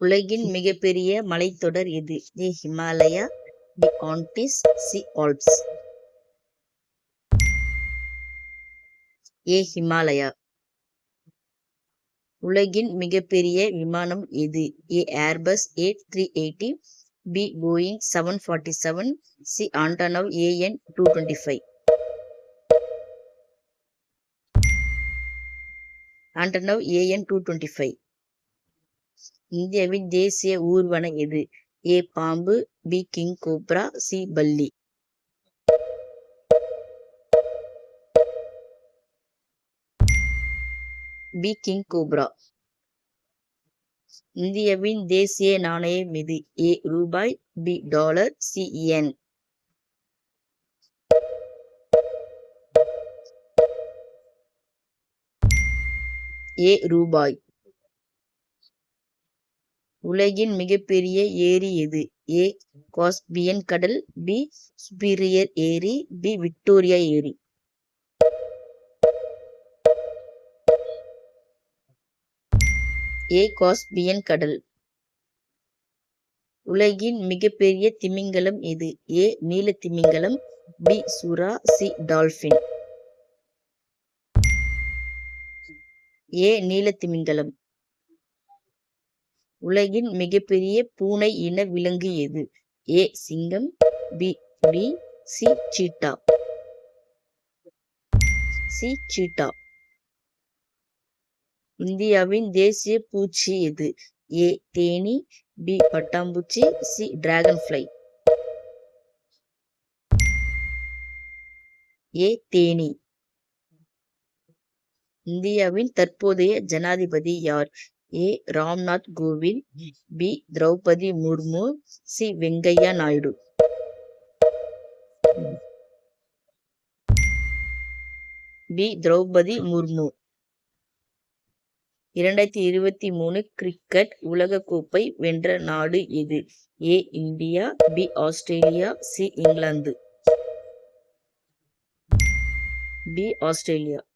உலகின் மிகப்பெரிய மலைத்தொடர் எது? A. Himalaya, B. Andes, C. Alps. A. Himalaya. உலகின் மிகப்பெரிய விமானம் எது? A. Airbus A380, B. Boeing 747, C. ஆண்டனவ் AN225. ஆண்டனவ் AN225. இந்தியாவின் தேசிய ஊர்வன எது? A. பாம்பு, B. King cobra, C. பல்லி. B. King cobra. இந்தியாவின் தேசிய நாணயம் எது? A. ரூபாய், B. Dollar, C. yen. A. ரூபாய். உலகின் மிகப்பெரிய ஏரி எது? A. காஸ்பியன் கடல், B. சுப்பீரியர் ஏரி, B. விக்டோரியா ஏரி. A. காஸ்பியன் கடல். உலகின் மிகப்பெரிய திமிங்கலம் எது? A. நீலத்திமிங்கலம், B. சுறா, C. டால்பின். A. நீலத்திமிங்கலம். உலகின் மிகப்பெரிய பூனை இன விலங்கு எது? A. சிங்கம், B. புலி, C. சீட்டா. C. சீட்டா. இந்தியாவின் தேசிய பூச்சி எது? A. தேனி, B. பட்டாம்பூச்சி, C. Dragon fly. A. தேனி. இந்தியாவின் தற்போதைய ஜனாதிபதி யார்? A. Ramnath Kovind, B. Draupadi Murmu, C. Venkaiah Naidu. B. Draupadi Murmu. 2023 cricket உலகக்கோப்பை வென்ற நாடு எது? A. India, B. Australia, C. England. B. Australia.